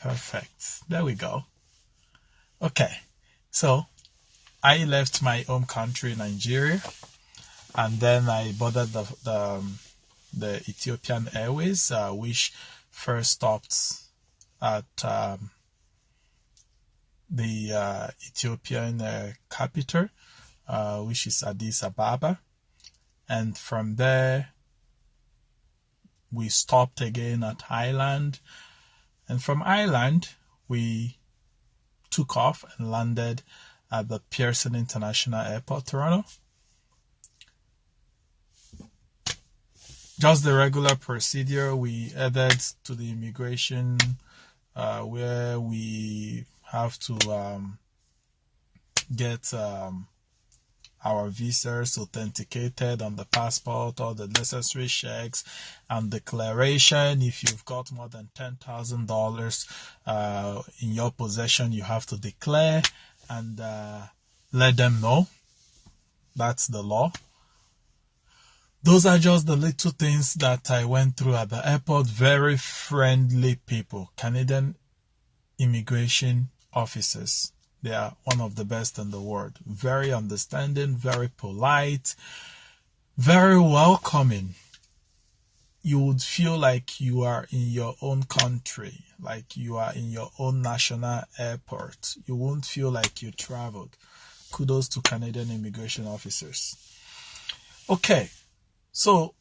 Perfect. There we go. Okay. So I left my home country, Nigeria, and then I boarded the Ethiopian Airways, which first stopped at the Ethiopian capital, which is Addis Ababa. And from there, we stopped again at Ireland. And from Ireland, we took off and landed at the Pearson International Airport, Toronto. Just the regular procedure. We headed to the immigration where we have to get our visas authenticated on the passport, all the necessary checks and declaration. If you've got more than $10,000 in your possession, you have to declare and let them know. That's the law. Those are just the little things that I went through at the airport. Very friendly people, Canadian immigration officers. They are one of the best in the world. Very understanding, very polite, very welcoming. You would feel like you are in your own country, like you are in your own national airport. You won't feel like you traveled. Kudos to Canadian immigration officers. Okay, so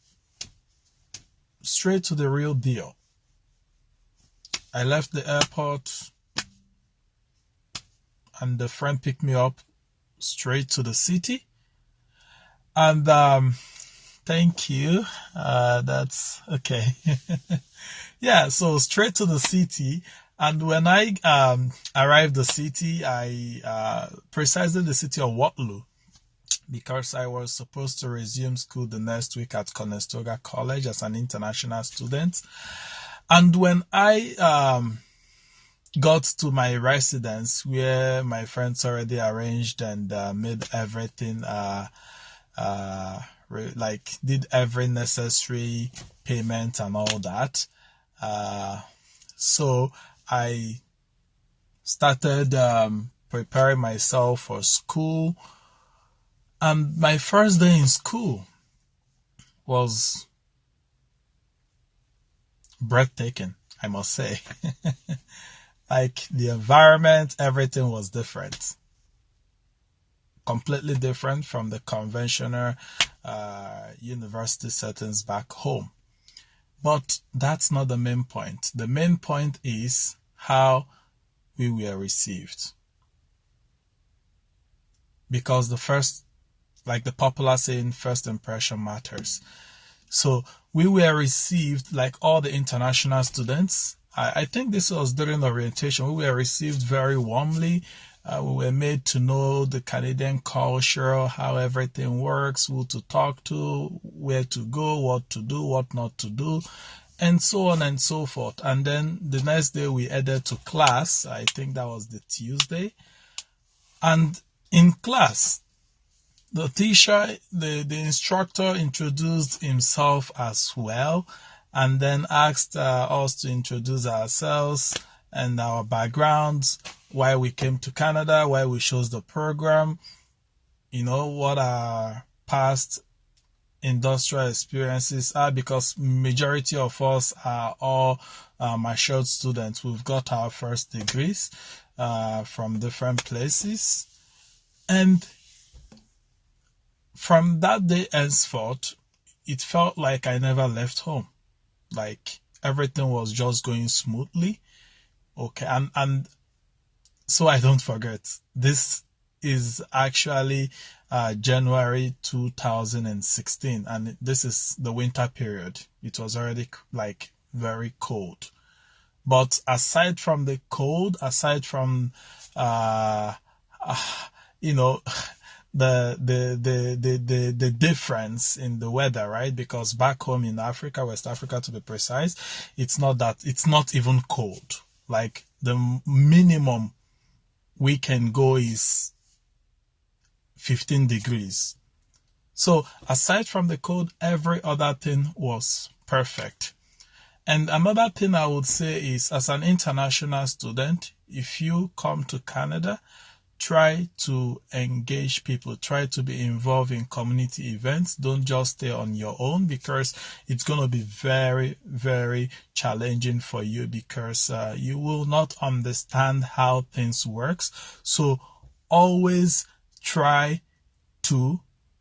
straight to the real deal. I left the airport and the friend picked me up straight to the city. And thank you. That's okay. Yeah, so straight to the city. And when I arrived the city, precisely the city of Waterloo, because I was supposed to resume school the next week at Conestoga College as an international student. And when I got to my residence, where my friends already arranged and made everything, did every necessary payment and all that. So I started preparing myself for school. And my first day in school was breathtaking, I must say. Like the environment, everything was different. Completely different from the conventional university settings back home. But that's not the main point. The main point is how we were received. Because the popular saying, first impression matters. So we were received like all the international students. I think this was during orientation. We were received very warmly. We were made to know the Canadian culture, how everything works, who to talk to, where to go, what to do, what not to do, and so on and so forth. And then the next day we headed to class. I think that was the Tuesday. And in class, the teacher, the instructor introduced himself as well, and then asked us to introduce ourselves and our backgrounds, why we came to Canada, why we chose the program, what our past industrial experiences are, because majority of us are all matured students. We've got our first degrees from different places. And from that day henceforth, it felt like I never left home. Like everything was just going smoothly. Okay, and so I don't forget, this is actually January 2016, and this is the winter period. It was already like very cold. But aside from the cold, aside from the difference in the weather, right? Because back home in Africa, West Africa to be precise, it's not even cold. Like the minimum we can go is 15 degrees. So aside from the cold, every other thing was perfect. And another thing I would say is, as an international student, if you come to Canada, try to engage people, try to be involved in community events. Don't just stay on your own, because it's going to be very, very challenging for you, because you will not understand how things works. So always try to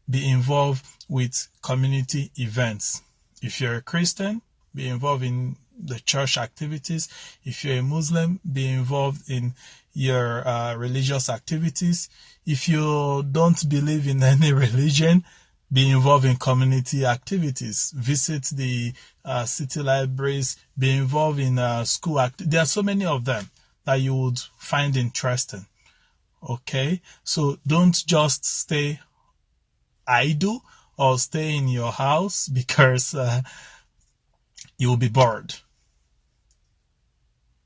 be involved with community events. If you're a Christian, be involved in the church activities. If you're a Muslim, be involved in your religious activities. If you don't believe in any religion, be involved in community activities. Visit the city libraries. Be involved in school there are so many of them that you would find interesting. Okay, so don't just stay idle or stay in your house, because you'll be bored.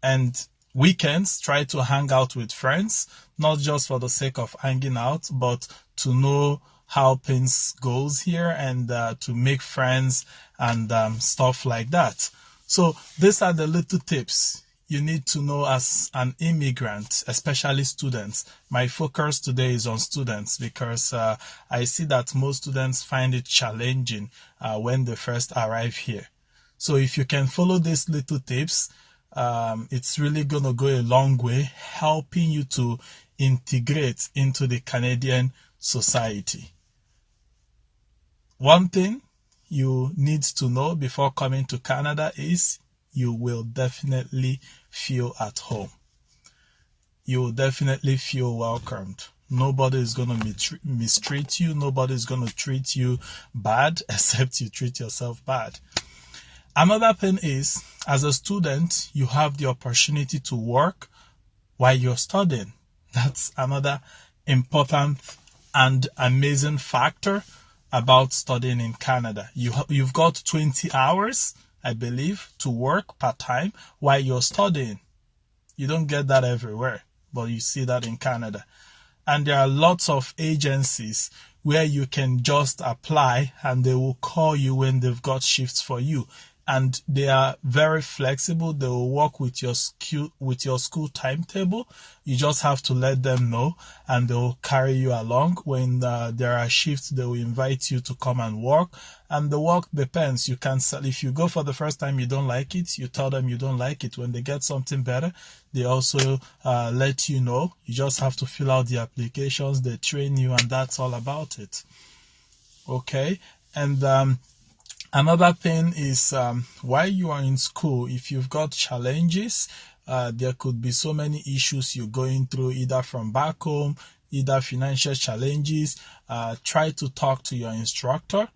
And weekends, try to hang out with friends, not just for the sake of hanging out, but to know how things goes here, and to make friends and stuff like that. So these are the little tips you need to know as an immigrant, especially students. My focus today is on students, because I see that most students find it challenging when they first arrive here. So if you can follow these little tips, it's really going to go a long way, helping you to integrate into the Canadian society. One thing you need to know before coming to Canada is you will definitely feel at home. You will definitely feel welcomed. Nobody is going to mistreat you. Nobody is going to treat you bad, except you treat yourself bad. Another thing is, as a student, you have the opportunity to work while you're studying. That's another important and amazing factor about studying in Canada. You've got 20 hours, I believe, to work part-time while you're studying. You don't get that everywhere, but you see that in Canada. And there are lots of agencies where you can just apply and they will call you when they've got shifts for you. And they are very flexible. They will work with your school timetable. You just have to let them know, and they will carry you along. When there are shifts, they will invite you to come and work. And the work depends. You can sell. If you go for the first time, you don't like it, you tell them you don't like it. When they get something better, they also let you know. You just have to fill out the applications. They train you, and that's all about it. Okay, and another thing is, while you are in school, if you've got challenges, there could be so many issues you're going through, either from back home, either financial challenges. Try to talk to your instructor,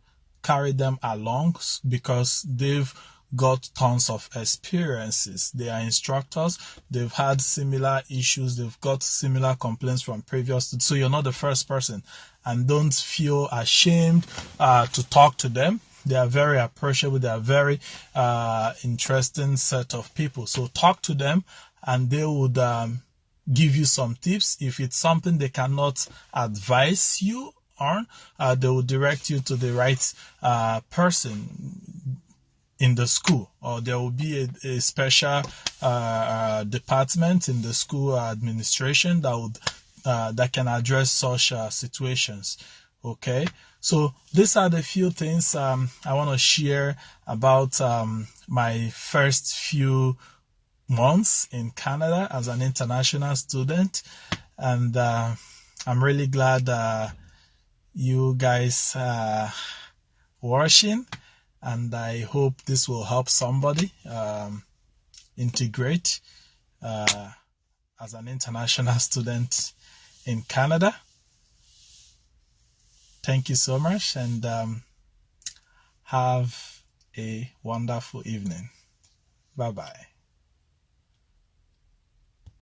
carry them along, because they've got tons of experiences. They are instructors. They've had similar issues. They've got similar complaints from previous students. So you're not the first person. And don't feel ashamed to talk to them. They are very approachable. They are very interesting set of people. So talk to them, and they would give you some tips. If it's something they cannot advise you on, they will direct you to the right person in the school, or there will be a special department in the school administration that would that can address such situations. Okay, so these are the few things I want to share about my first few months in Canada as an international student, and I'm really glad you guys watching, and I hope this will help somebody integrate as an international student in Canada. Thank you so much, and have a wonderful evening. Bye-bye.